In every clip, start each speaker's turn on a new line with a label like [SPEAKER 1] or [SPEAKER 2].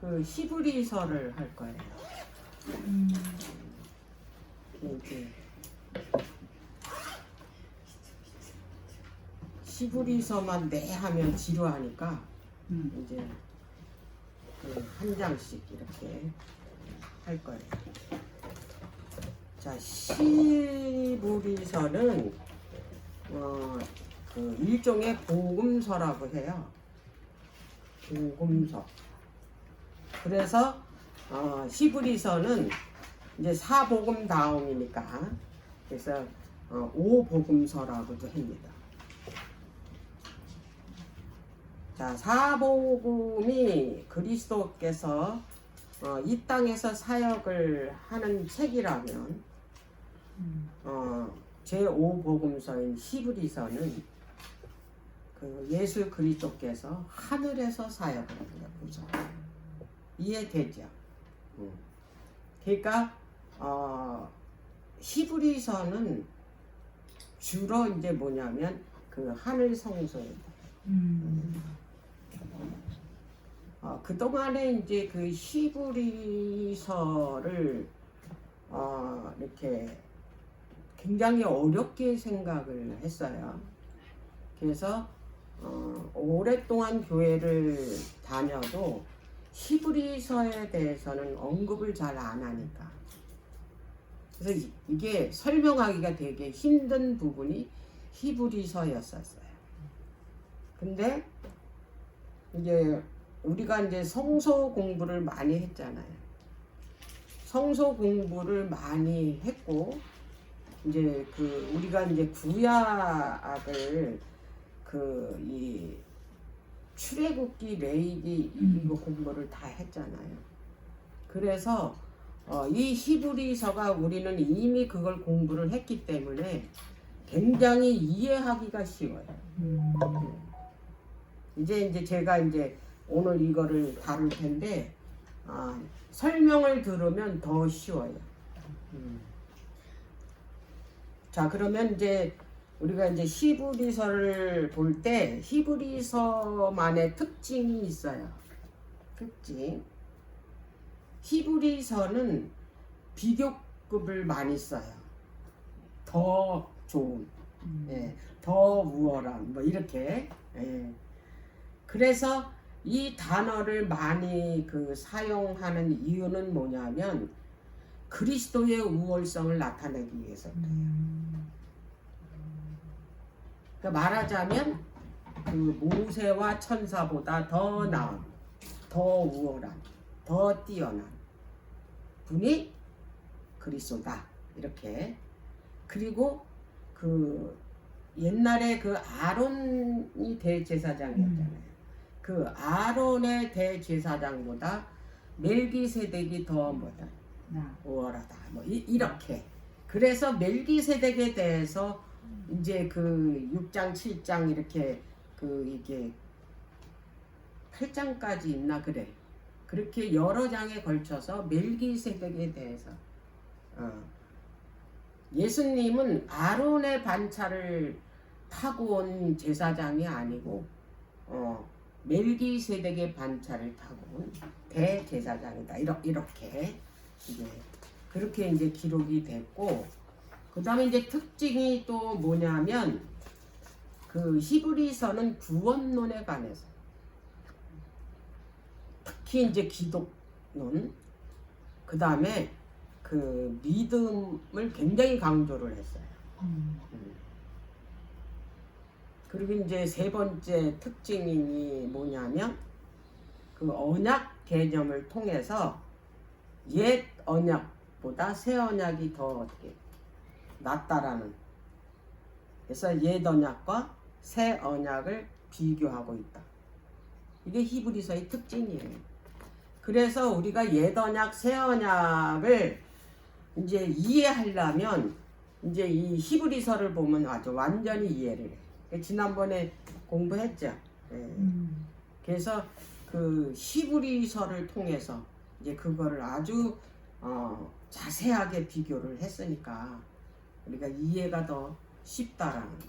[SPEAKER 1] 그 히브리서를 할 거예요. 이제 히브리서만 내 하면 지루하니까 이제 그 한 장씩 이렇게 할 거예요. 자, 히브리서는 그 일종의 복음서라고 해요. 복음서. 그래서 히브리서는 이제 사복음 다음이니까 그래서 오복음서라고도 합니다. 자, 사복음이 그리스도께서 이 땅에서 사역을 하는 책이라면 제5복음서인 히브리서는 그 예수 그리스도께서 하늘에서 사역을 합니다. 보죠. 이해되죠? 그러니까 히브리서는 주로 이제 뭐냐면 그 하늘 성소입니다. 그동안에 이제 그 히브리서를 이렇게 굉장히 어렵게 생각을 했어요. 그래서 오랫동안 교회를 다녀도 히브리서에 대해서는 언급을 잘 안 하니까 그래서 이게 설명하기가 되게 힘든 부분이 히브리서였었어요. 근데 이제 우리가 이제 성서 공부를 많이 했잖아요. 성서 공부를 많이 했고 이제 그 우리가 이제 구약을 그 이 출애굽기, 레위기 이거 공부를 다 했잖아요. 그래서 이 히브리서가 우리는 이미 그걸 공부를 했기 때문에 굉장히 이해하기가 쉬워요. 이제 제가 이제 오늘 이거를 다룰 텐데 설명을 들으면 더 쉬워요. 자, 그러면 이제 우리가 이제 히브리서를 볼 때 히브리서만의 특징이 있어요. 특징. 히브리서는 비교급을 많이 써요. 더 좋은, 더 우월한, 뭐 이렇게. 그래서 이 단어를 많이 그 사용하는 이유는 뭐냐면 그리스도의 우월성을 나타내기 위해서 그래요. 그러니까 말하자면 그 모세와 천사보다 더 나은, 더 우월한, 더 뛰어난 분이 그리스도다. 이렇게. 그리고 그 옛날에 그 아론이 대제사장이었잖아요. 그 아론의 대제사장보다 멜기세덱이 더 뭐다? 우월하다. 뭐 이렇게. 그래서 멜기세덱에 대해서 이제 그 6장, 7장 이렇게 그 이게 8장까지 있나 그래. 그렇게 여러 장에 걸쳐서 멜기세덱에 대해서 예수님은 아론의 반차를 타고 온 제사장이 아니고 멜기세덱의 반차를 타고 온 대제사장이다. 이렇게 이제 그렇게 이제 기록이 됐고, 그 다음에 이제 특징이 또 뭐냐면 그 히브리서는 구원론에 관해서 특히 이제 기독론, 그 다음에 그 믿음을 굉장히 강조를 했어요. 그리고 이제 세 번째 특징이 뭐냐면 그 언약 개념을 통해서 옛 언약보다 새 언약이 더 어떻게 낫다라는, 그래서 옛 언약과 새 언약을 비교하고 있다. 이게 히브리서의 특징이에요. 그래서 우리가 옛 언약, 새 언약을 이제 이해하려면 이제 이 히브리서를 보면 아주 완전히 이해를 해. 지난번에 공부했죠. 그래서 그 히브리서를 통해서 이제 그거를 아주 자세하게 비교를 했으니까 우리가 이해가 더 쉽다라는 거.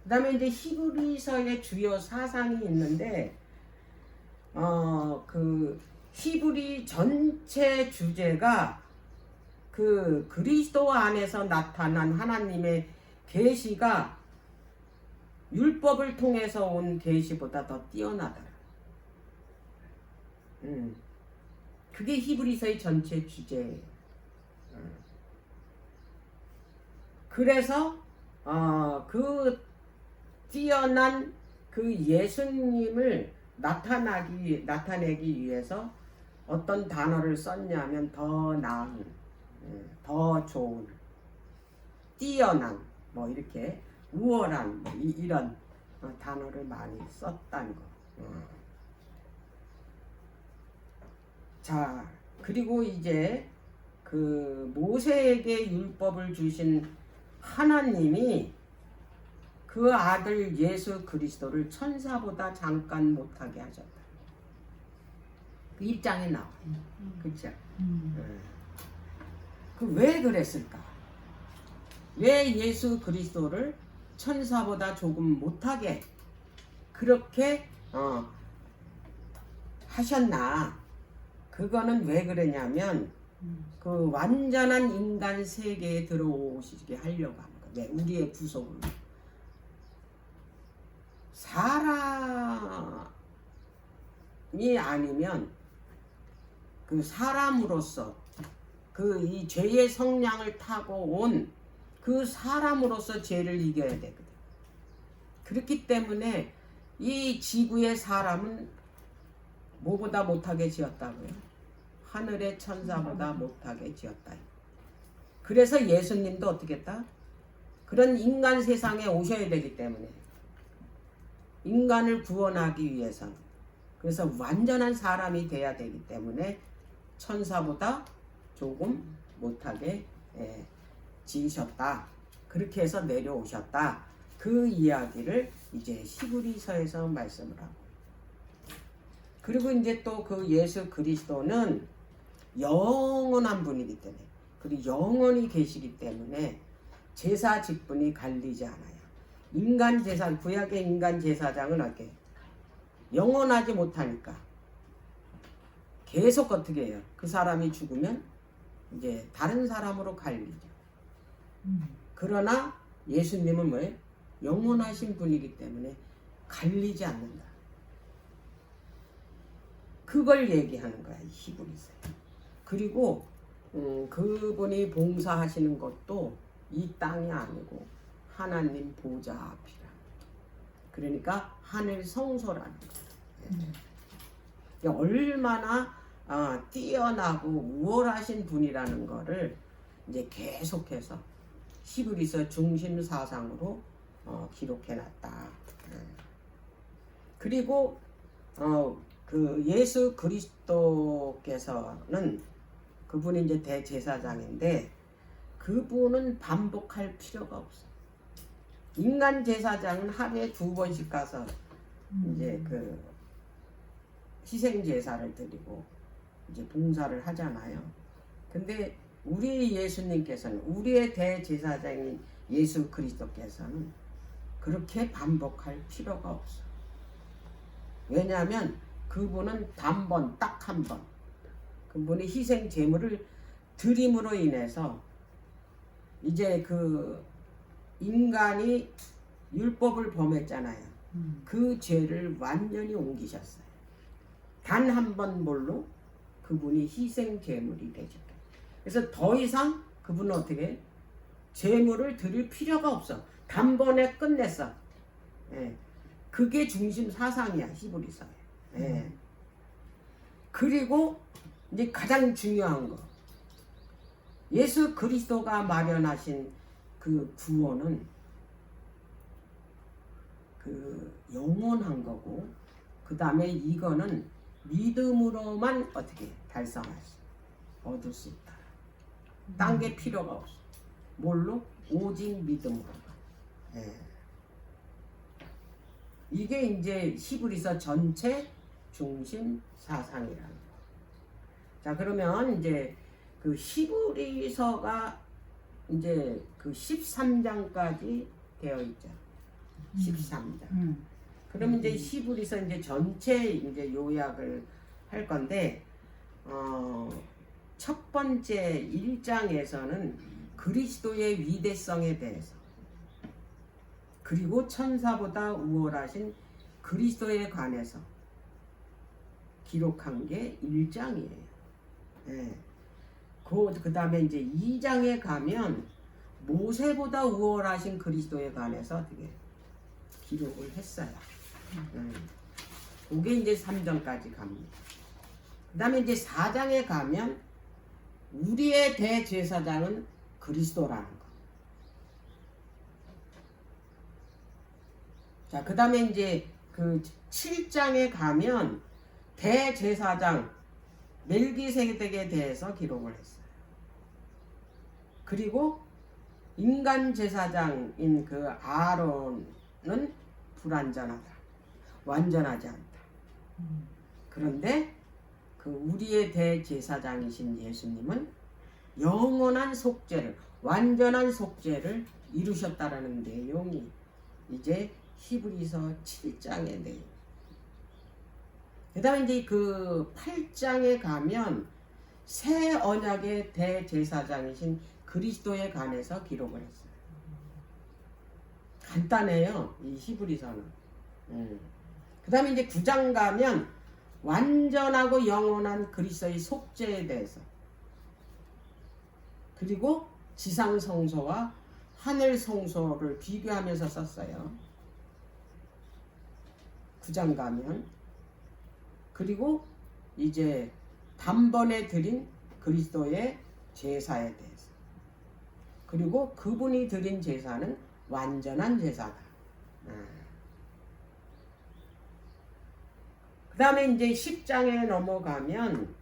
[SPEAKER 1] 그 다음에 이제 히브리서의 주요 사상이 있는데 그 히브리 전체 주제가 그 그리스도 안에서 나타난 하나님의 계시가 율법을 통해서 온 계시보다 더 뛰어나더라. 그게 히브리서의 전체 주제예요. 그래서 그 뛰어난 그 예수님을 나타내기 위해서 어떤 단어를 썼냐면 더 나은, 더 좋은, 뛰어난, 뭐 이렇게 우월한 뭐 이런 단어를 많이 썼다는 거. 자, 그리고 이제 그 모세에게 율법을 주신 하나님이 그 아들 예수 그리스도를 천사보다 잠깐 못하게 하셨다. 그 입장에 나와요. 그렇죠? 그 왜 그랬을까? 왜 예수 그리스도를 천사보다 조금 못하게 그렇게 하셨나? 그거는 왜 그러냐면 그 완전한 인간 세계에 들어오시게 하려고 하는 거예요. 네, 우리의 구속을. 사람이 아니면 그 사람으로서 그 이 죄의 성량을 타고 온 그 사람으로서 죄를 이겨야 되거든. 그렇기 때문에 이 지구의 사람은 뭐보다 못하게 지었다고요? 하늘의 천사보다 못하게 지었다. 그래서 예수님도 어떻게 했다? 그런 인간 세상에 오셔야 되기 때문에 인간을 구원하기 위해서 그래서 완전한 사람이 돼야 되기 때문에 천사보다 조금 못하게 지으셨다. 그렇게 해서 내려오셨다. 그 이야기를 이제 히브리서에서 말씀을 하고. 그리고 이제 또 그 예수 그리스도는 영원한 분이기 때문에 그리고 영원히 계시기 때문에 제사 직분이 갈리지 않아요. 인간 제사, 구약의 인간 제사장은 어떻게 영원하지 못하니까 계속 어떻게 해요? 그 사람이 죽으면 이제 다른 사람으로 갈리죠. 그러나 예수님은 뭐예요? 영원하신 분이기 때문에 갈리지 않는다. 그걸 얘기하는 거야, 히브리서. 그리고 그분이 봉사하시는 것도 이 땅이 아니고 하나님 보좌 앞이라. 그러니까 하늘 성소라는 거예요. 얼마나 뛰어나고 우월하신 분이라는 거를 이제 계속해서 히브리서 중심 사상으로 기록해놨다. 그리고 그 예수 그리스도께서는 그분이 이제 대제사장인데 그분은 반복할 필요가 없어. 인간 제사장은 하루에 2번씩 가서 이제 그 희생 제사를 드리고 이제 봉사를 하잖아요. 근데 우리 예수님께서는 우리의 대제사장인 예수 그리스도께서는 그렇게 반복할 필요가 없어. 왜냐하면 그분은 단번 딱 한 번 그분이 희생 제물을 드림으로 인해서 이제 그 인간이 율법을 범했잖아요. 그 죄를 완전히 옮기셨어요. 단 한 번 뭘로? 그분이 희생 제물이 되셨다. 그래서 더 이상 그분은 어떻게 제물을 드릴 필요가 없어. 단번에 끝냈어. 그게 중심 사상이야, 히브리서에. 그리고 이제 가장 중요한 거. 예수 그리스도가 마련하신 그 구원은 그 영원한 거고, 그 다음에 이거는 믿음으로만 어떻게 달성할 수, 얻을 수 있다. 딴 게 필요가 없어. 뭘로? 오직 믿음으로만. 이게 이제 히브리서 전체 중심 사상이라는 거. 자, 그러면 이제 그 히브리서가 이제 그 13장까지 되어 있죠. 13장. 그럼 이제 히브리서 이제 전체 이제 요약을 할 건데 첫 번째 1장에서는 그리스도의 위대성에 대해서, 그리고 천사보다 우월하신 그리스도에 관해서 기록한 게 1장이에요. 예. 그 다음에 이제 2장에 가면 모세보다 우월하신 그리스도에 관해서 어떻게 기록을 했어요. 그게 이제 3장까지 갑니다. 그 다음에 이제 4장에 가면 우리의 대제사장은 그리스도라는 거. 자, 그 다음에 이제 그 7장에 가면 대제사장 멜기세덱에 대해서 기록을 했어요. 그리고 인간 제사장인 그 아론은 불완전하다, 완전하지 않다. 그런데 그 우리의 대제사장이신 예수님은 영원한 속죄를, 완전한 속죄를 이루셨다라는 내용이 이제 히브리서 7장의 내용. 그 다음에 이제 그 8장에 가면 새 언약의 대제사장이신 그리스도에 관해서 기록을 했어요. 간단해요, 이 히브리서는. 그 다음에 이제 9장 가면 완전하고 영원한 그리스도의 속죄에 대해서, 그리고 지상 성소와 하늘 성소를 비교하면서 썼어요. 9장 가면. 그리고 이제 단번에 드린 그리스도의 제사에 대해서, 그리고 그분이 드린 제사는 완전한 제사다. 그 다음에 이제 10장에 넘어가면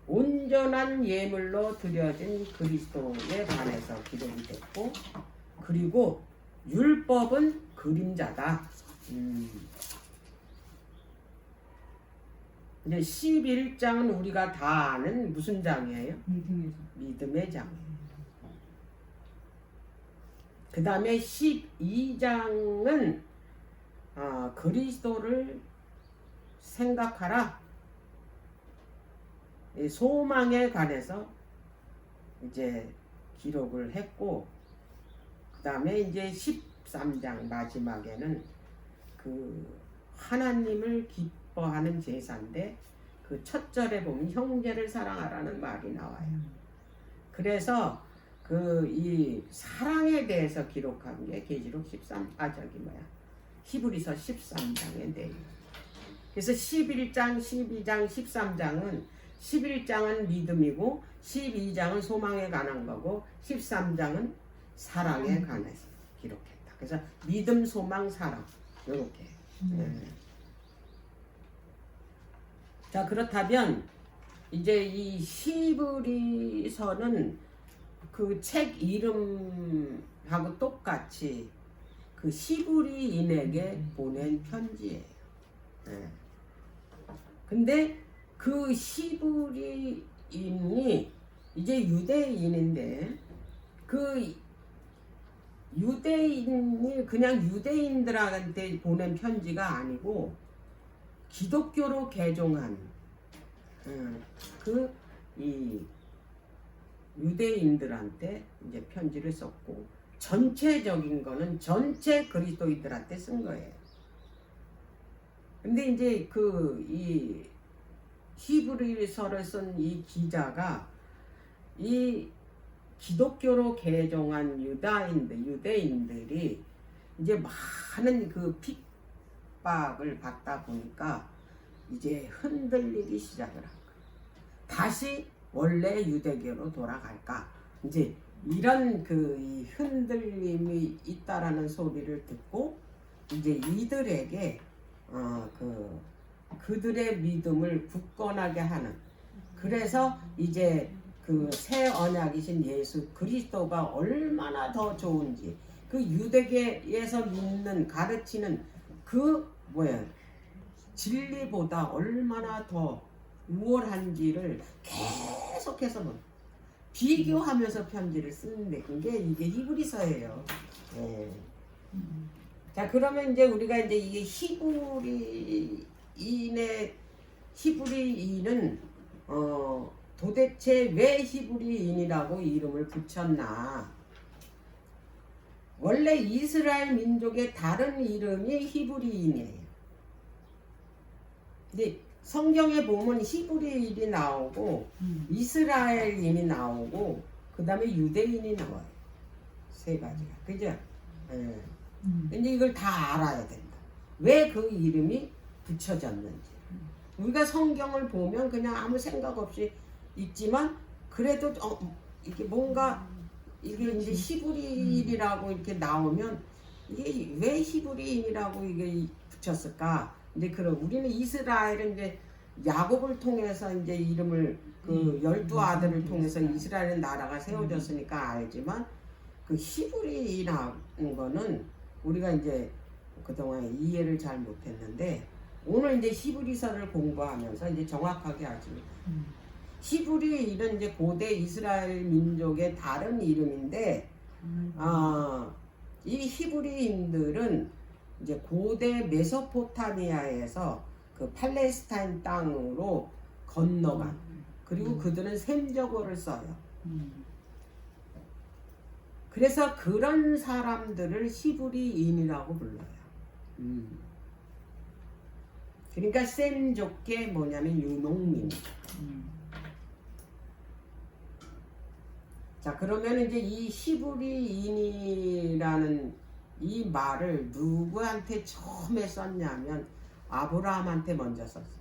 [SPEAKER 1] 온전한 예물로 드려진 그리스도에 관해서 기록이 됐고, 그리고 율법은 그림자다. 이제 11장은 우리가 다 아는 무슨 장이에요? 믿음의 장이에요. 그 다음에 12장은 그리스도를 생각하라, 소망에 관해서 이제 기록을 했고, 그 다음에 이제 13장 마지막에는 그 하나님을 기뻐하는 제사인데, 그 첫 절에 보면 형제를 사랑하라는 말이 나와요. 그래서 그 이 사랑에 대해서 기록한 게 계시록 히브리서 13장의 내용. 그래서 11장, 12장, 13장은 11장은 믿음이고 12장은 소망에 관한 거고 13장은 사랑에 관해서 기록했다. 그래서 믿음, 소망, 사랑 이렇게. 자, 그렇다면 이제 이 히브리서는 그 책 이름하고 똑같이 그 히브리인에게 보낸 편지예요. 근데 그 히브리인이 이제 유대인인데, 그 유대인이 그냥 유대인들한테 보낸 편지가 아니고 기독교로 개종한 그 이 유대인들한테 이제 편지를 썼고, 전체적인 거는 전체 그리스도인들한테 쓴 거예요. 근데 이제 그 이 히브리서를 쓴 이 기자가 이 기독교로 개종한 유대인들이 이제 많은 그 핍박을 받다 보니까 이제 흔들리기 시작을 한 거예요. 다시 원래 유대교로 돌아갈까? 이제 이런 그 이 흔들림이 있다라는 소리를 듣고 이제 이들에게 그들의 믿음을 굳건하게 하는, 그래서 이제 그 새 언약이신 예수 그리스도가 얼마나 더 좋은지, 그 유대계에서 믿는 가르치는 그 진리보다 얼마나 더 우월한지를 계속해서 비교하면서 편지를 쓰는데 그게 이게 히브리서예요. 자, 그러면 이제 우리가 이제 이게 히브리인은 도대체 왜 히브리인이라고 이름을 붙였나? 원래 이스라엘 민족의 다른 이름이 히브리인이에요. 근데 성경에 보면 히브리인이 나오고 이스라엘인이 나오고 그 다음에 유대인이 나와요. 세 가지가. 그죠? 예. 근데 이걸 다 알아야 된다. 왜 그 이름이 붙여졌는지. 우리가 성경을 보면 그냥 아무 생각 없이 있지만 그래도 이게 뭔가 이게 이제 히브리인이라고 이렇게 나오면 이게 왜 히브리인이라고 이게 붙였을까? 근데 그럼 우리는 이스라엘은 이제 야곱을 통해서 이제 이름을 그 12아들을 통해서 이스라엘 나라가 세워졌으니까 알지만 그 히브리인이라는 거는 우리가 이제 그동안 이해를 잘 못했는데 오늘 이제 히브리서를 공부하면서 이제 정확하게 알죠. 히브리인은 이제 고대 이스라엘 민족의 다른 이름인데, 이 히브리인들은 이제 고대 메소포타미아에서 그 팔레스타인 땅으로 건너간, 그리고 그들은 셈적어를 써요. 그래서 그런 사람들을 히브리인이라고 불러요. 그러니까 셈족계 뭐냐면 유농민. 자, 그러면 이제 이 히브리인이라는 이 말을 누구한테 처음에 썼냐면 아브라함한테 먼저 썼어요.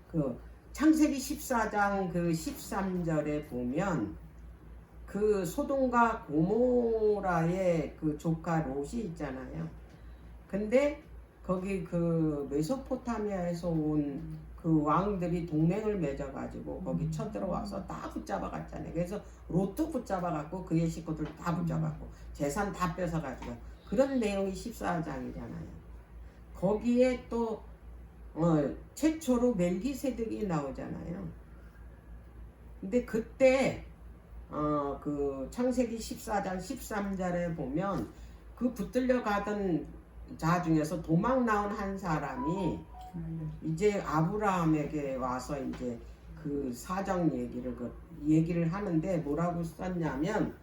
[SPEAKER 1] 그 창세기 14장 그 13절에 보면 그 소돔과 고모라의 그 조카 롯이 있잖아요. 근데 거기 그 메소포타미아에서 온 그 왕들이 동맹을 맺어가지고 거기 쳐들어와서 다 붙잡아갔잖아요. 그래서 롯도 붙잡아갔고 그의 식구들 다 붙잡았고 재산 다 뺏어가지고 그런 내용이 14장이잖아요. 거기에 또 최초로 멜기세덱이 나오잖아요. 근데 그때 그 창세기 14장 13절에 보면 그 붙들려 가던 자 중에서 도망 나온 한 사람이 이제 아브라함에게 와서 이제 그 사정 얘기를 하는데 뭐라고 썼냐면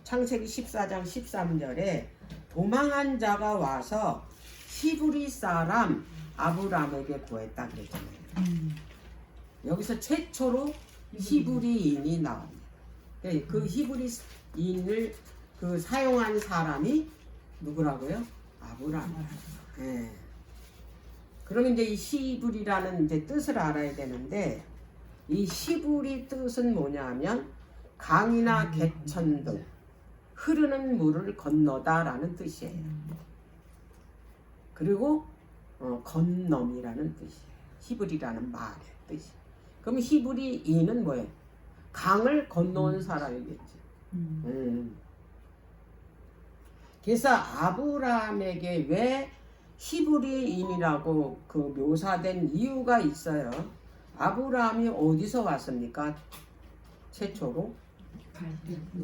[SPEAKER 1] 창세기 14장 13절에 도망한 자가 와서 히브리 사람 아브라함에게 구했다 그랬잖아요. 여기서 최초로 히브리인이 나옵니다. 그 히브리인을 그 사용한 사람이 누구라고요? 아브라함. 네. 그러면 이제 이 히브리라는 이제 뜻을 알아야 되는데 이 히브리 뜻은 뭐냐면 강이나 개천 등 흐르는 물을 건너다라는 뜻이에요. 그리고 건넘이라는 뜻이에요. 히브리라는 말의 뜻이. 그럼 히브리인은 뭐예요? 강을 건너온 사람이겠지. 그래서 아브라함에게 왜 히브리인이라고 그 묘사된 이유가 있어요. 아브라함이 어디서 왔습니까? 최초로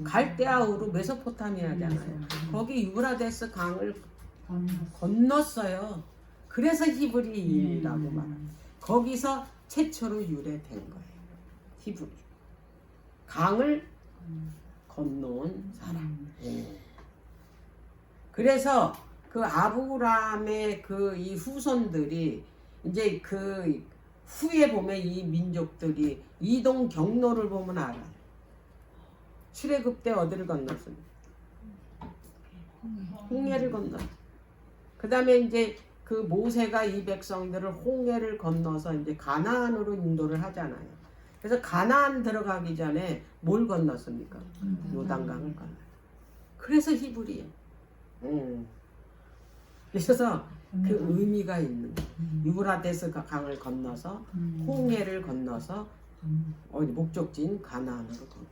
[SPEAKER 1] 갈대아우르 메소포타미아잖아요. 거기 유브라데스 강을 건넜어요. 그래서 히브리인이라고 말합니다. 거기서 최초로 유래된 거예요. 히브리. 강을 건너온 사람. 그래서 그 아브라함의 그 이 후손들이 이제 그 후에 보면 이 민족들이 이동 경로를 보면 알아요. 출애굽 때 어디를 건넜습니까? 홍해를 건너. 그 다음에 이제 그 모세가 이 백성들을 홍해를 건너서 이제 가나안으로 인도를 하잖아요. 그래서 가나안 들어가기 전에 뭘 건넜습니까? 요단강을 건너. 그래서 히브리예요. 그래서 그 의미가 있는 유브라데스 강을 건너서 홍해를 건너서 어디 목적지인 가나안으로 건너.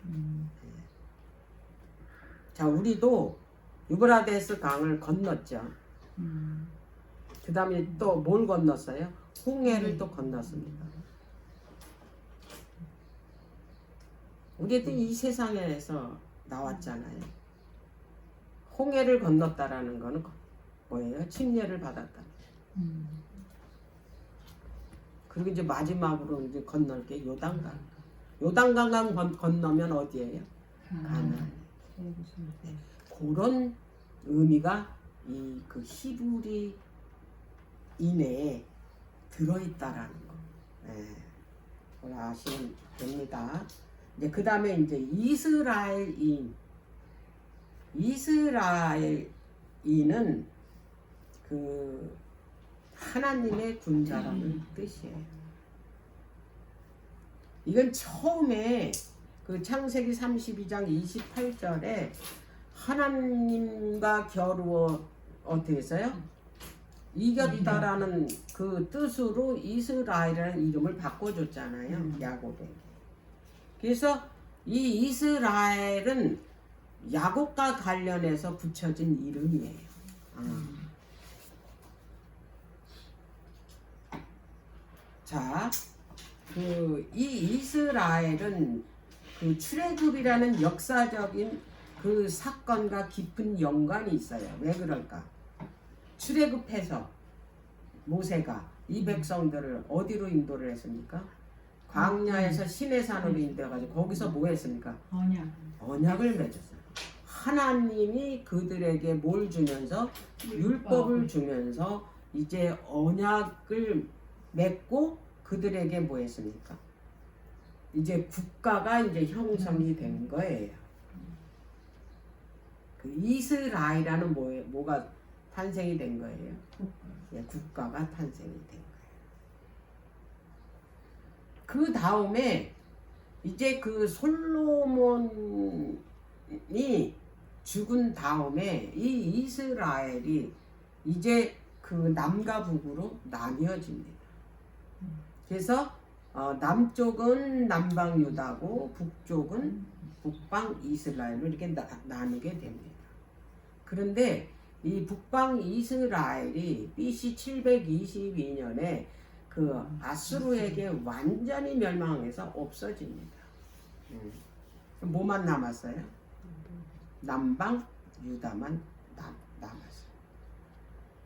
[SPEAKER 1] 자, 우리도 유브라데스 강을 건넜죠. 그 다음에 또 뭘 건넜어요? 홍해를 또 건넜습니다. 우리도 이 세상에서 나왔잖아요. 홍해를 건넜다라는 거는 뭐예요? 침례를 받았다. 그리고 이제 마지막으로 이제 건널 게 요단강. 요단강 건너면 어디예요? 가나안. 그런 의미가 이 그 히브리 인에 들어있다라는 거. 예. 그걸 아시면 됩니다. 이제 그 다음에 이제 이스라엘인은 그 하나님의 군사라는 뜻이에요. 이건 처음에 그 창세기 32장 28절에 하나님과 겨루어 어떻게 했어요? 이겼다라는 그 뜻으로 이스라엘이라는 이름을 바꿔줬잖아요. 야곱에게. 그래서 이 이스라엘은 야곱과 관련해서 붙여진 이름이에요. 자, 이 이스라엘은 그 출애굽이라는 역사적인 그 사건과 깊은 연관이 있어요. 왜 그럴까? 출애굽해서 모세가 이 백성들을 어디로 인도를 했습니까? 광야에서 시내산으로 인도해가지고 거기서 뭐 했습니까? 언약을 맺었어요. 하나님이 그들에게 뭘 주면서 율법을 주면서 이제 언약을 맺고 그들에게 뭐 했습니까? 이제 국가가 이제 형성이 된 거예요. 그 이스라엘이라는 뭐가 탄생이 된 거예요? 예, 국가가 탄생이 된 거예요. 그 다음에 이제 그 솔로몬이 죽은 다음에 이 이스라엘이 이제 그 남과 북으로 나뉘어집니다. 그래서 남쪽은 남방 유다고 북쪽은 북방 이스라엘로 이렇게 나누게 됩니다. 그런데 이 북방 이스라엘이 BC 722년에 그 아수르에게 완전히 멸망해서 없어집니다. 뭐만 남았어요? 남방 유다만 남았어요.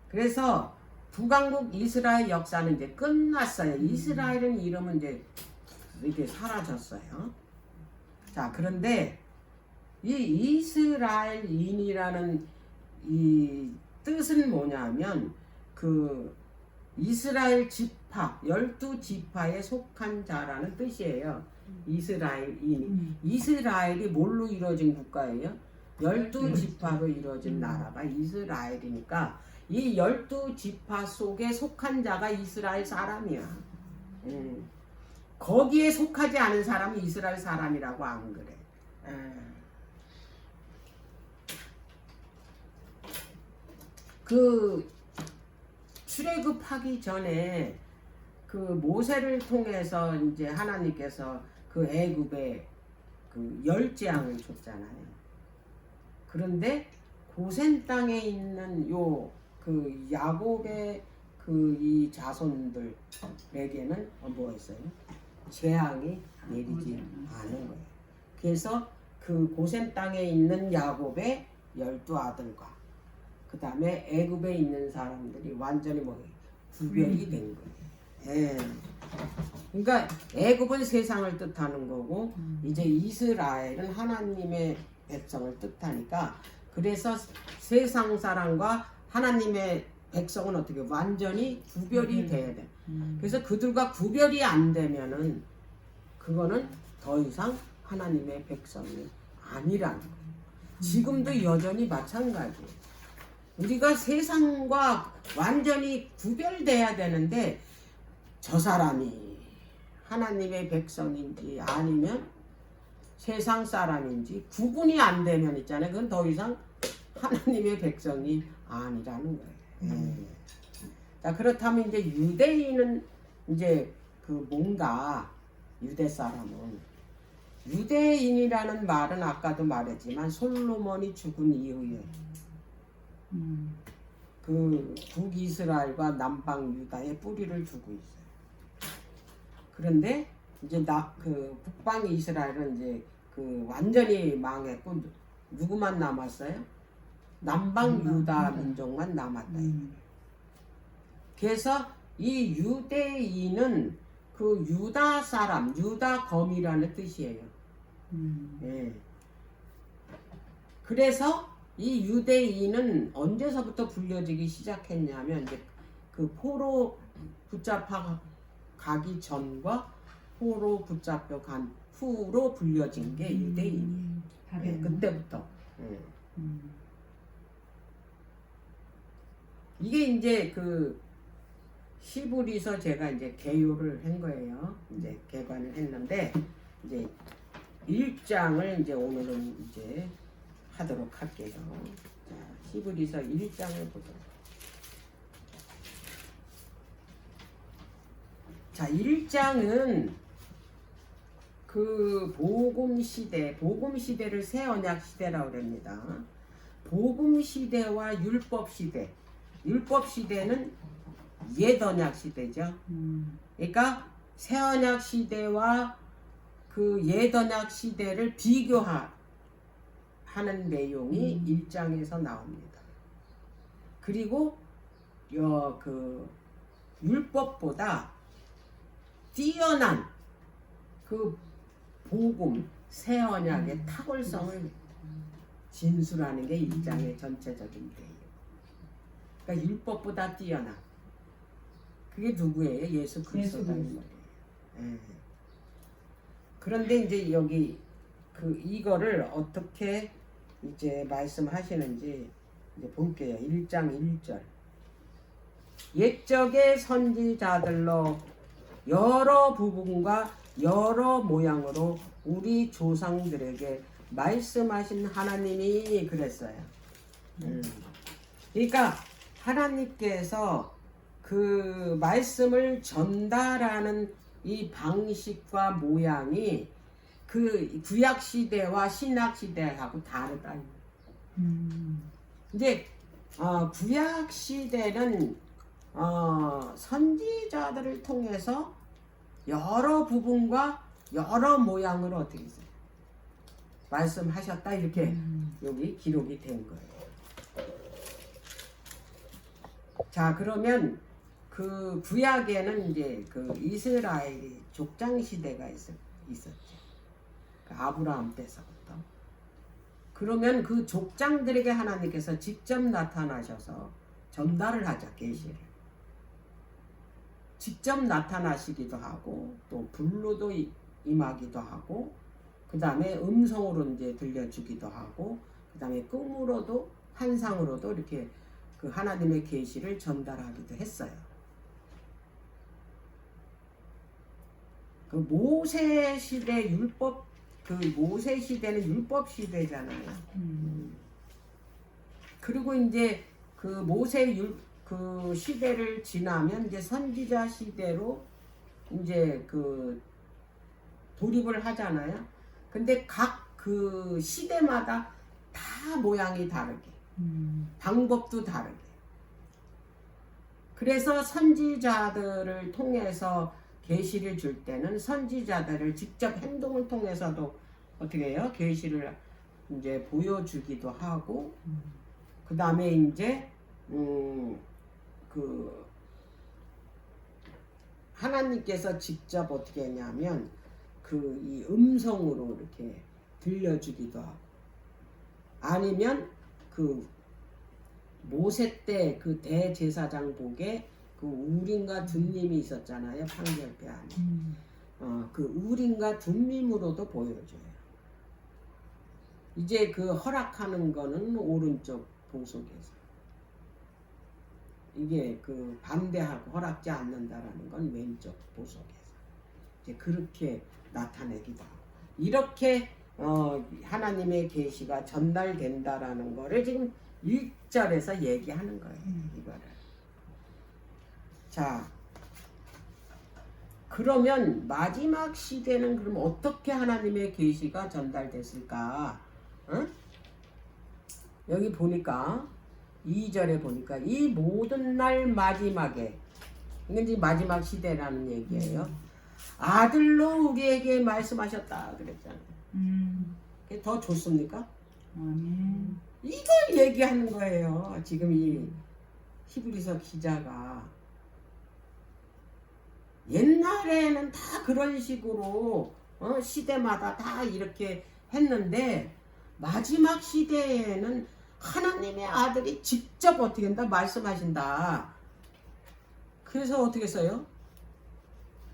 [SPEAKER 1] 그래서 북왕국 이스라엘 역사는 이제 끝났어요. 이스라엘은 이름은 이제 이렇게 사라졌어요. 자, 그런데 이 이스라엘인이라는 이 뜻은 뭐냐면 그 이스라엘 지파 12지파에 속한 자라는 뜻이에요. 이스라엘인. 이스라엘이 뭘로 이루어진 국가예요? 12지파로 이루어진 나라가 이스라엘이니까 이 12지파 속에 속한 자가 이스라엘 사람이야. 거기에 속하지 않은 사람이 이스라엘 사람이라고 안 그래. 그 출애굽하기 전에 그 모세를 통해서 이제 하나님께서 그 애굽에 그 10재앙을 줬잖아요. 그런데 고센 땅에 있는 요 그 야곱의 그 이 자손들에게는 뭐였어요? 재앙이 내리지 않은 거예요. 그래서 그 고센 땅에 있는 야곱의 12아들과 그 다음에 애굽에 있는 사람들이 완전히 구별이 된 거예요. 예. 그러니까 애굽은 세상을 뜻하는 거고 이제 이스라엘은 하나님의 백성을 뜻하니까 그래서 세상 사람과 하나님의 백성은 어떻게 완전히 구별이 돼야 돼. 그래서 그들과 구별이 안 되면은 그거는 더 이상 하나님의 백성이 아니라는 거예요. 지금도 여전히 마찬가지예요. 우리가 세상과 완전히 구별돼야 되는데 저 사람이 하나님의 백성인지 아니면 세상 사람인지 구분이 안 되면 있잖아요. 그건 더 이상 하나님의 백성이 아니라는 거예요. 자, 그렇다면 이제 유대인은 이제 그 뭔가 유대 사람은 유대인이라는 말은 아까도 말했지만 솔로몬이 죽은 이후에 그 북이스라엘과 남방 유다의 뿌리를 두고 있어요. 그런데 이제 그 북방 이스라엘은 이제 그 완전히 망했고 누구만 남았어요? 남방 유다 민족만 남았다. 그래서 이 유대인은 그 유다 사람, 유다 검이라는 뜻이에요. 예. 그래서 이 유대인은 언제서부터 불려지기 시작했냐면 이제 그 포로 붙잡아 가기 전과 포로 붙잡혀 간 후로 불려진 게 유대인이에요. 예, 그때부터. 예. 이게 이제 그 히브리서 제가 이제 개요를 한 거예요. 이제 개관을 했는데 이제 1장을 이제 오늘은 이제 하도록 할게요. 자, 히브리서 1장을 보도록. 자, 1장은 그 복음 시대를 새 언약 시대라고 합니다. 복음 시대와 율법 시대. 율법 시대는 옛 언약 시대죠. 그러니까 새 언약 시대와 그 옛 언약 시대를 비교하는 내용이 1장에서 나옵니다. 그리고 그 율법보다 뛰어난 그 복음 새 언약의 탁월성을 진술하는 게 1장의 전체적인 내용. 그러니까 율법보다 뛰어난 그게 누구예요? 예수 그리스도다 이 말이에요. 예. 그런데 이제 여기 그 이거를 어떻게 이제 말씀하시는지 이제 볼게요. 1장 1절. 옛적의 선지자들로 여러 부분과 여러 모양으로 우리 조상들에게 말씀하신 하나님이 그랬어요. 그러니까 하나님께서 그 말씀을 전달하는 이 방식과 모양이 그 구약 시대와 신약 시대하고 다르다. 이제 구약 시대는 선지자들을 통해서 여러 부분과 여러 모양으로 어떻게 했어요? 말씀하셨다 이렇게 여기 기록이 된 거예요. 자, 그러면 그 구약에는 이제 그 이스라엘이 족장 시대가 있었죠. 그 아브라함 때서부터. 그러면 그 족장들에게 하나님께서 직접 나타나셔서 전달을 하자, 계시를. 직접 나타나시기도 하고 또 불로도 임하기도 하고 그 다음에 음성으로 이제 들려주기도 하고 그 다음에 꿈으로도 환상으로도 이렇게 그 하나님의 계시를 전달하기도 했어요. 그 모세 시대 율법 그 모세 시대는 율법 시대잖아요. 그리고 이제 그 모세 그 시대를 지나면 이제 선지자 시대로 이제 그 돌입을 하잖아요. 근데 각 그 시대마다 다 모양이 다르게, 방법도 다르게. 그래서 선지자들을 통해서 계시를 줄 때는 선지자들을 직접 행동을 통해서도 어떻게 해요? 계시를 이제 보여주기도 하고, 그 다음에 이제 그 하나님께서 직접 어떻게 했냐면 그 이 음성으로 이렇게 들려주기도 하고, 아니면 그 모세 때 그 대제사장 복에 그 우림과 둠밈이 있었잖아요. 판결패 안에. 그 우림과 둠밈으로도 보여줘요. 이제 그 허락하는 거는 오른쪽 보석에서. 이게 그 반대하고 허락지 않는다라는 건 왼쪽 보석에서. 이제 그렇게 나타내기도 하고. 이렇게 하나님의 계시가 전달된다라는 거를 지금 1절에서 얘기하는 거예요. 이거를. 자, 그러면 마지막 시대는 그럼 어떻게 하나님의 계시가 전달됐을까? 응? 여기 보니까 2절에 보니까 이 모든 날 마지막에, 이건 이제 마지막 시대라는 얘기예요. 아들로 우리에게 말씀하셨다 그랬잖아요. 그게 더 좋습니까? 이걸 얘기하는 거예요. 지금 이 히브리서 기자가 옛날에는 다 그런 식으로 시대마다 다 이렇게 했는데 마지막 시대에는 하나님의 아들이 직접 어떻게 한다? 말씀하신다. 그래서 어떻게 써요?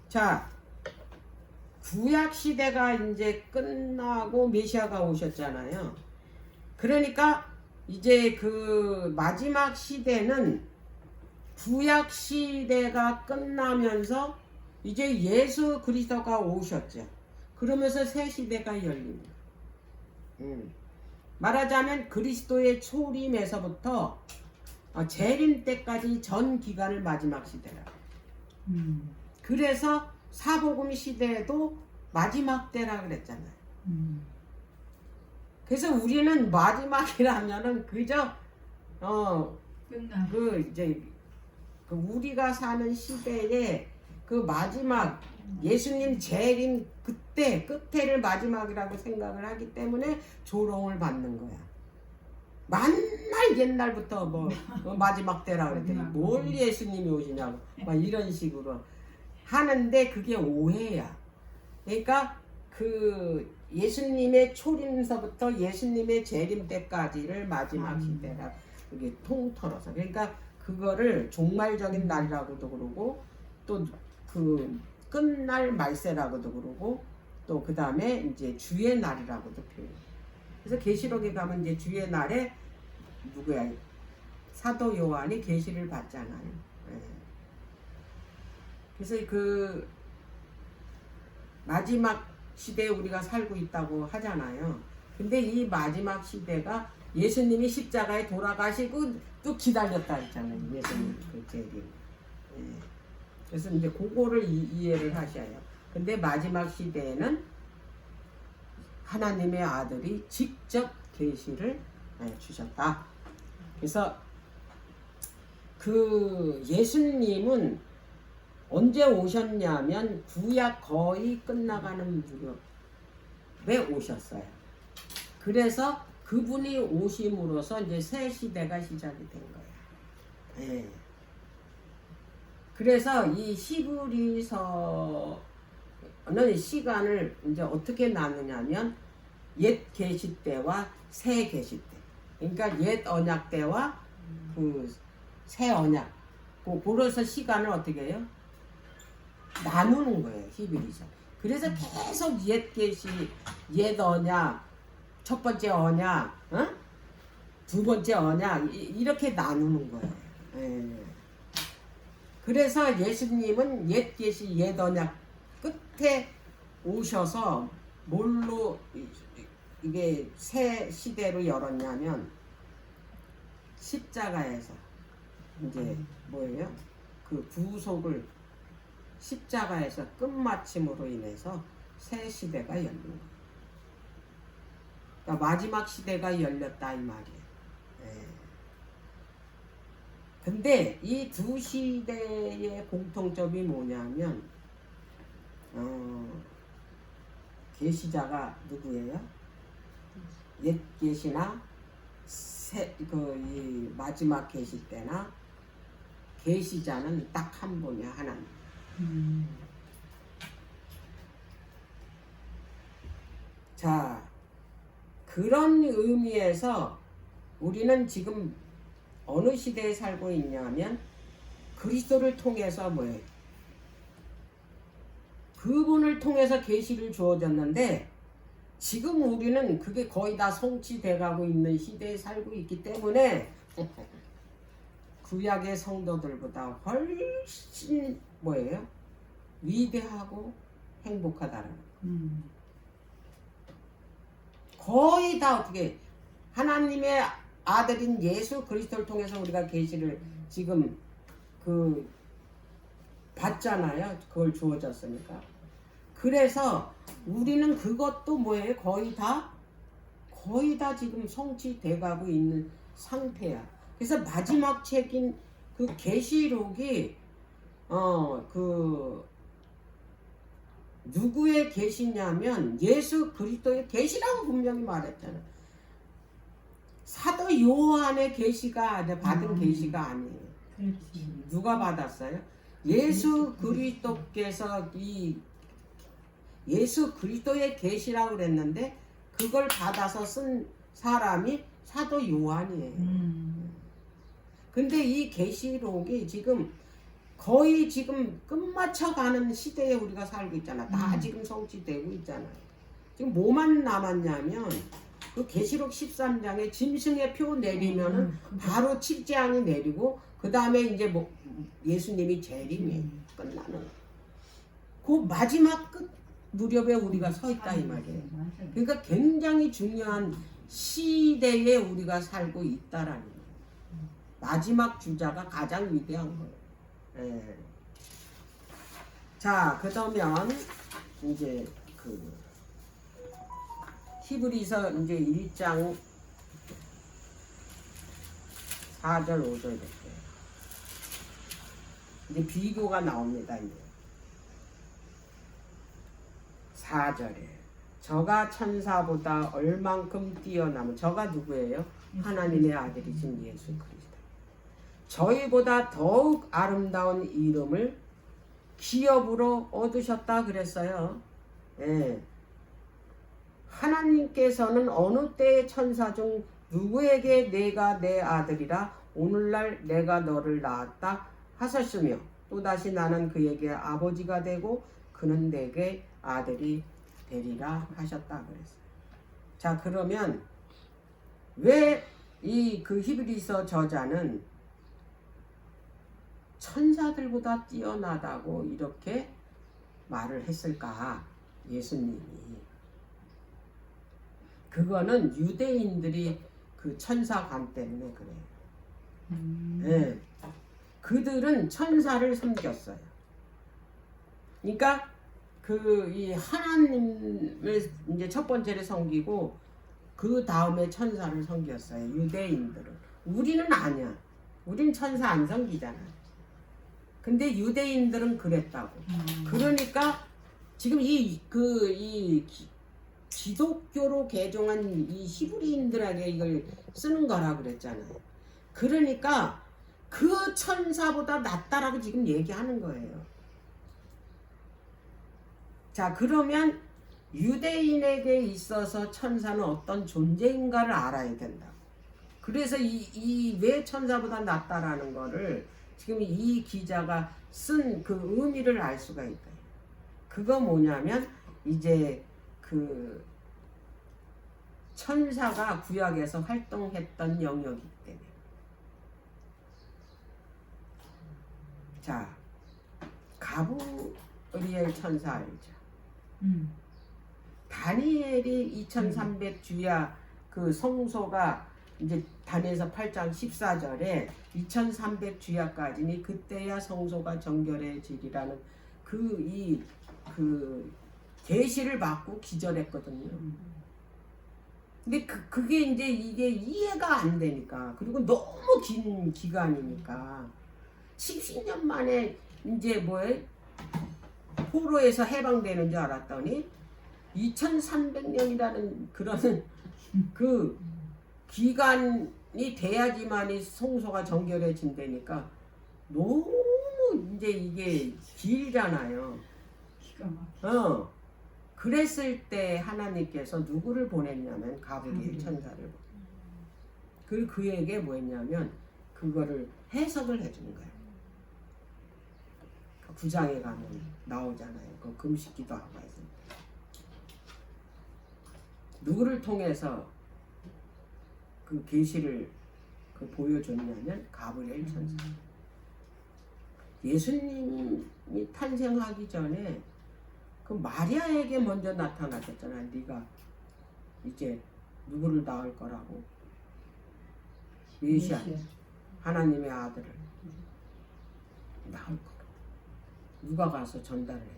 [SPEAKER 1] 자, 구약 시대가 이제 끝나고 메시아가 오셨잖아요. 그러니까 이제 그 마지막 시대는 구약 시대가 끝나면서 이제 예수 그리스도가 오셨죠. 그러면서 새 시대가 열립니다. 말하자면 그리스도의 초림에서부터 재림 때까지 전 기간을 마지막 시대라. 그래서 사복음 시대에도 마지막 때라 그랬잖아요. 그래서 우리는 마지막이라면은 그저 그 이제 그 우리가 사는 시대에 그 마지막 예수님 재림 그때 끝에를 마지막이라고 생각을 하기 때문에 조롱을 받는 거야. 맨날 옛날부터 뭐 마지막 때라 그랬더니 뭘 예수님이 오시냐고 막 이런 식으로 하는데 그게 오해야. 그러니까 그 예수님의 초림서부터 예수님의 재림 때까지를 마지막 시대라 그게 통틀어서 그러니까 그거를 종말적인 날이라고도 그러고 또 그 끝날 말세라고도 그러고 또 그 다음에 이제 주의 날이라고도 표현해. 그래서 계시록에 가면 이제 주의 날에 누구야? 사도 요한이 계시를 받잖아요. 예. 그래서 그 마지막 시대에 우리가 살고 있다고 하잖아요. 근데 이 마지막 시대가 예수님이 십자가에 돌아가시고 또 기다렸다 했잖아요. 예수님 그 재림. 예. 그래서 이제 그거를 이해를 하셔요. 근데 마지막 시대에는 하나님의 아들이 직접 계시를 주셨다. 그래서 그 예수님은 언제 오셨냐면 구약 거의 끝나가는 무렵에 오셨어요. 그래서 그분이 오심으로써 이제 새 시대가 시작이 된 거예요. 네. 그래서 이 히브리서는 시간을 이제 어떻게 나누냐면 옛 계시 때와 새 계시 때. 그러니까 옛 언약 때와 그 새 언약. 그래서 시간을 어떻게 해요? 나누는 거예요, 히브리서. 그래서 계속 옛 계시, 옛 언약, 첫 번째 언약, 두 번째 언약 이렇게 나누는 거예요. 예. 그래서 예수님은 옛 계시, 옛 언약 끝에 오셔서 뭘로 이게 새 시대로 열었냐면 십자가에서 이제 뭐예요? 그 구속을 십자가에서 끝마침으로 인해서 새 시대가 열린 거예요. 그러니까 마지막 시대가 열렸다 이 말이에요. 예. 근데 이 두 시대의 공통점이 뭐냐면 계시자가 누구예요? 옛 계시나 이 마지막 계시 때나 계시자는 딱 한 분이야, 하나님. 자, 그런 의미에서 우리는 지금 어느 시대에 살고 있냐면 그리스도를 통해서 뭐예요? 그분을 통해서 계시를 주어졌는데 지금 우리는 그게 거의 다 성취돼 가고 있는 시대에 살고 있기 때문에 구약의 성도들보다 훨씬 뭐예요? 위대하고 행복하다는 거의 다 어떻게 하나님의 아들인 예수 그리스도를 통해서 우리가 계시를 지금 그 받잖아요. 그걸 주어졌으니까. 그래서 우리는 그것도 뭐예요? 거의 다 지금 성취돼 가고 있는 상태야. 그래서 마지막 책인 그 계시록이 그 누구의 계시냐면 예수 그리스도의 계시라고 분명히 말했잖아. 사도 요한의 계시가 받은 계시가 아니에요.
[SPEAKER 2] 그렇지.
[SPEAKER 1] 누가 받았어요? 예수 그리스도께서 이 예수 그리스도의 계시라고 그랬는데 그걸 받아서 쓴 사람이 사도 요한이에요. 근데 이 계시록이 지금 거의 지금 끝마쳐가는 시대에 우리가 살고 있잖아. 다 지금 성취되고 있잖아요. 지금 뭐만 남았냐면 그 계시록 13장에 짐승의 표 내리면은 바로 7장이 내리고 그 다음에 이제 뭐 예수님이 재림이 끝나는 그 마지막 끝 무렵에 우리가 서 있다 이 말이에요. 그러니까 굉장히 중요한 시대에 우리가 살고 있다라는 거예요. 마지막 주자가 가장 위대한 거예요. 예. 자, 그러면 이제 그 히브리서 이제 1장 4절 5절 될게요. 이제 비교가 나옵니다. 이제 4절에 저가 천사보다 얼만큼 뛰어나면 저가 누구예요? 하나님의 아들이신 예수 그리스도. 저희보다 더욱 아름다운 이름을 기업으로 얻으셨다 그랬어요. 예. 하나님께서는 어느 때의 천사 중 누구에게 내가 내 아들이라 오늘날 내가 너를 낳았다 하셨으며 또다시 나는 그에게 아버지가 되고 그는 내게 아들이 되리라 하셨다 그랬어요. 자, 그러면 왜 이 그 히브리서 저자는 천사들보다 뛰어나다고 이렇게 말을 했을까? 예수님이. 그거는 유대인들이 그 천사관 때문에 그래요. 네. 그들은 천사를 섬겼어요. 그러니까 그 이 하나님을 이제 첫 번째로 섬기고 그 다음에 천사를 섬겼어요. 유대인들은. 우리는 아니야. 우린 천사 안 섬기잖아. 근데 유대인들은 그랬다고. 그러니까 지금 이 기독교로 개종한 이 히브리인들에게 이걸 쓰는 거라 그랬잖아요. 그러니까 그 천사보다 낫다라고 지금 얘기하는 거예요. 자, 그러면 유대인에게 있어서 천사는 어떤 존재인가를 알아야 된다. 그래서 이 왜 천사보다 낫다라는 거를 지금 이 기자가 쓴 그 의미를 알 수가 있다. 그거 뭐냐면 이제 그 천사가 구약에서 활동했던 영역이기 때문에. 자, 가브리엘 천사 알죠? 다니엘이 2300주야 그 성소가 이제 다니엘서 8장 14절에 2300주야까지니 그때야 성소가 정결해지리라는 그 계시를 받고 기절했거든요. 근데 그게 이제 이게 이해가 안 되니까, 그리고 너무 긴 기간이니까 70년 만에 이제 포로에서 해방되는 줄 알았더니 2300년이라는 그런 그 기간이 돼야지만이 성소가 정결해진다니까 너무 이제 이게 길잖아요. 그랬을 때 하나님께서 누구를 보냈냐면 가브리엘 천사를. 그리고 그에게 뭐했냐면 그거를 해석을 해주는 거예요. 9장에 가면 나오잖아요. 그 금식기도 하고 했습니다. 누구를 통해서 그 계시를 보여줬냐면 가브리엘 천사. 예수님이 탄생하기 전에 그 마리아에게 먼저 나타나셨잖아. 네가 이제 누구를 낳을 거라고. 메시아, 하나님의 아들을 낳을 거라고. 누가 가서 전달을 해줘.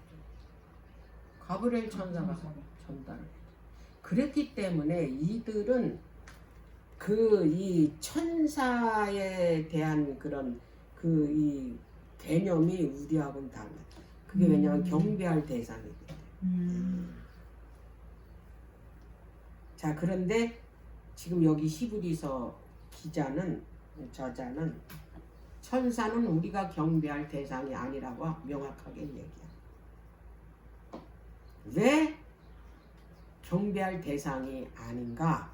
[SPEAKER 1] 가브리엘 천사가 전달을 해줘. 그랬기 때문에 이들은 이 천사에 대한 그런 이 개념이 우리하고는 달라요. 그게 왜냐하면 경배할 대상이기 때문에. 자, 그런데 지금 여기 히브리서 저자는 천사는 우리가 경배할 대상이 아니라고 명확하게 얘기해요. 왜 경배할 대상이 아닌가?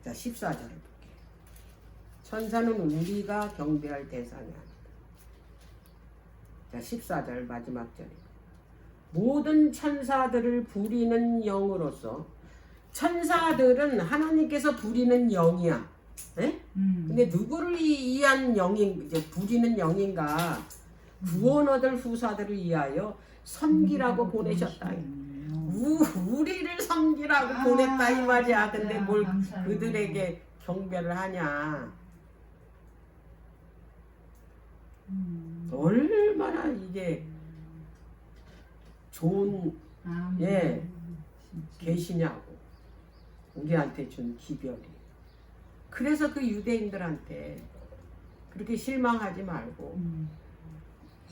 [SPEAKER 1] 자, 14절을 볼게요. 천사는 우리가 경배할 대상이 아니다. 자, 14절 마지막 절입니다. 모든 천사들을 부리는 영으로서, 천사들은 하나님께서 부리는 영이야. 에? 근데 누구를 위한 영인, 이제 부리는 영인가? 구원 얻을 후사들을 위하여 섬기라고 보내셨다. 우리를 섬기라고 보냈다 이 말이야. 근데 뭘 그들에게 경배를 하냐? 얼마나 이게 좋은 계시냐고, 우리한테 준 기별이. 그래서 그 유대인들한테 그렇게 실망하지 말고,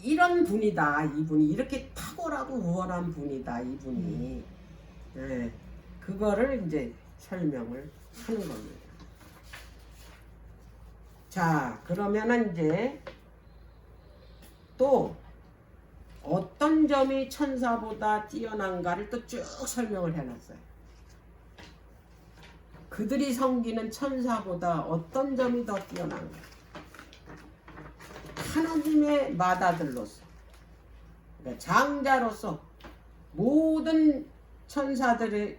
[SPEAKER 1] 이런 분이다, 이분이 이렇게 탁월하고 우월한 분이다, 이분이. 그거를 이제 설명을 하는 겁니다. 자, 그러면은 이제 또 어떤 점이 천사보다 뛰어난가를 또 쭉 설명을 해놨어요. 그들이 섬기는 천사보다 어떤 점이 더 뛰어난가? 하나님의 맏아들로서, 그러니까 장자로서 모든 천사들이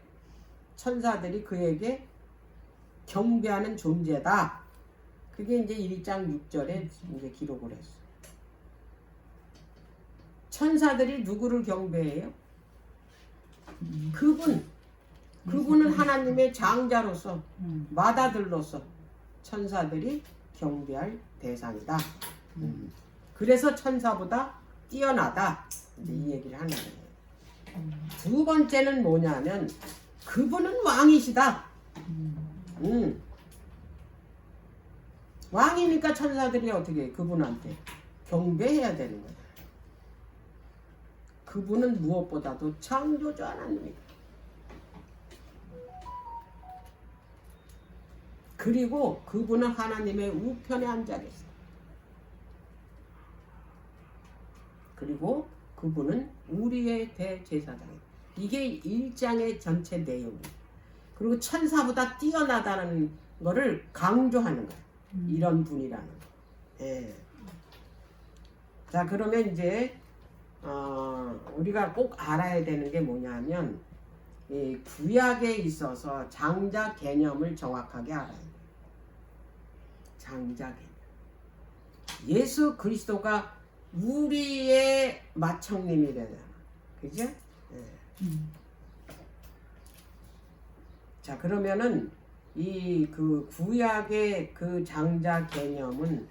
[SPEAKER 1] 그에게 경배하는 존재다. 그게 이제 1장 6절에 이제 기록을 했어요. 천사들이 누구를 경배해요? 그분은 하나님의 장자로서, 맏아들로서 천사들이 경배할 대상이다. 그래서 천사보다 뛰어나다, 이제 이 얘기를 하는 거예요. 두 번째는 뭐냐면 그분은 왕이시다. 왕이니까 천사들이 어떻게 그분한테 경배해야 되는 거예요. 그분은 무엇보다도 창조주 하나님이다. 그리고 그분은 하나님의 우편에 앉아 계세요. 그리고 그분은 우리의 대제사장이다. 이게 1장의 전체 내용이에요. 그리고 천사보다 뛰어나다는 거를 강조하는 거예요. 이런 분이라는 거. 예. 자, 그러면 이제 우리가 꼭 알아야 되는 게 뭐냐면, 이 구약에 있어서 장자 개념을 정확하게 알아야 돼요. 장자 개념. 예수 그리스도가 우리의 맏형님이 되잖아. 그죠? 예. 자, 그러면은 이 그 구약의 그 장자 개념은,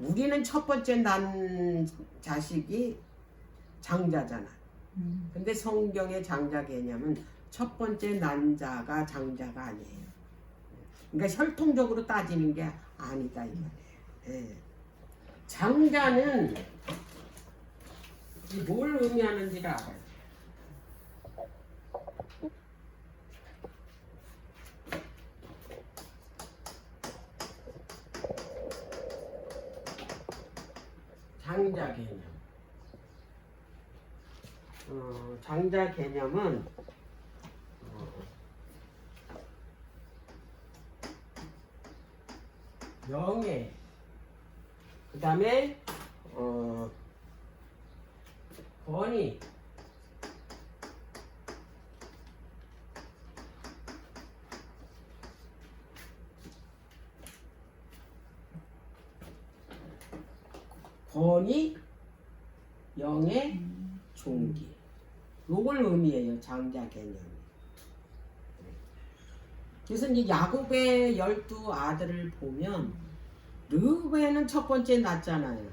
[SPEAKER 1] 우리는 첫 번째 난 자식이 장자잖아. 근데 성경의 장자 개념은 첫 번째 난 자가 장자가 아니에요. 그러니까 혈통적으로 따지는 게 아니다 이 말이에요. 예. 장자는 뭘 의미하는지를 알아요. 장자 개념. 장자 개념은 명예, 그 다음에 권위, 영예, 존귀, 요걸 의미해요, 장자 개념이. 그래서 이제 야곱의 12아들을 보면 르우벤은 첫 번째 낳잖아요.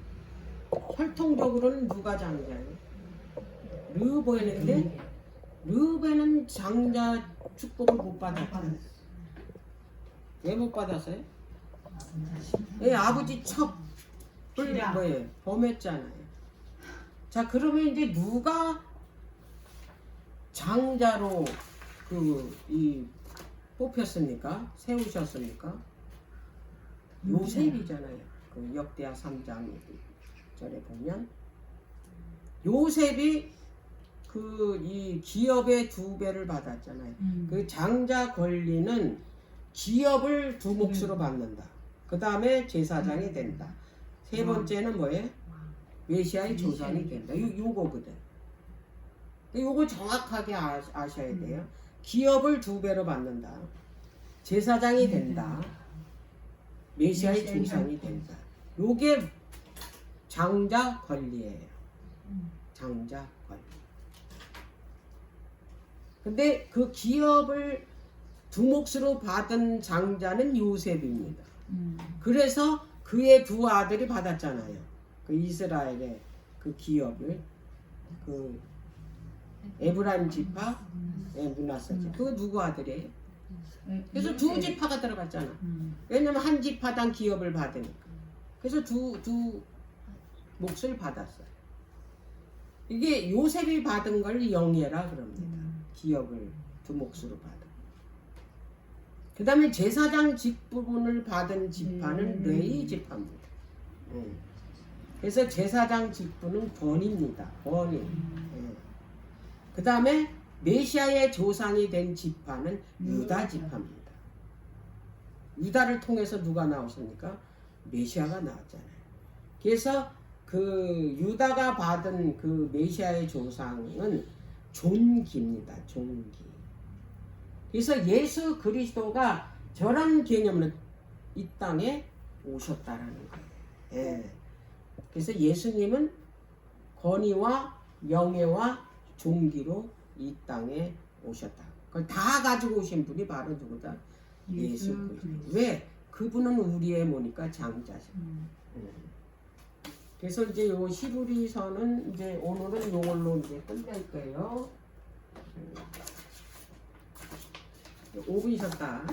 [SPEAKER 1] 혈통적으로는 누가 장자예요? 르우벤인데 르우벤은 장자 축복을 못 받았어요. 왜 못 받았어요? 왜? 아버지 첩을 뭐예요? 범했잖아요. 자, 그러면 이제 누가 장자로 뽑혔습니까? 세우셨습니까? 요셉이잖아요. 그 역대하 3장 절에 보면 요셉이 그 이 기업의 2배를 받았잖아요. 그 장자 권리는 기업을 2 몫으로 받는다. 그 다음에 제사장이 된다. 세 번째는 뭐예요? 메시아의 조상이 된다. 요거거든. 요거 정확하게 아셔야 돼요. 기업을 2배로 받는다. 제사장이 된다. 메시아의 조상이 된다. 요게 장자 권리예요. 장자 권리. 근데 그 기업을 2 몫으로 받은 장자는 요셉입니다. 그래서 그의 2 아들이 받았잖아요. 그 이스라엘의 그 기업을 그 에브라임 지파, 므낫세 지파. 그 누구 아들이에요? 그래서 2 지파가 들어갔잖아. 왜냐면 한 지파당 기업을 받으니까. 그래서 두 몫을 받았어요. 이게 요셉이 받은 걸 영예라 그럽니다. 기업을 2 몫으로 받은. 그 다음에 제사장 직분을 받은 지파는 레위 지파입니다. 그래서 제사장 직분은 권입니다. 권이. 그 다음에 메시아의 조상이 된 지파는 유다 지파입니다. 유다를 통해서 누가 나오십니까? 메시아가 나왔잖아요. 그래서 그 유다가 받은 그 메시아의 조상은 존귀입니다. 존귀. 그래서 예수 그리스도가 저런 개념으로 이 땅에 오셨다라는 거예요. 예. 그래서 예수님은 권위와 영예와 존귀로 이 땅에 오셨다. 그걸 다 가지고 오신 분이 바로 누구다? 예수 그리스도. 왜? 그분은 우리의 뭐니까 장자죠. 그래서 이제 요 히브리서는 이제 오늘은 요걸로 이제 끝낼 거예요. 5분 있었다.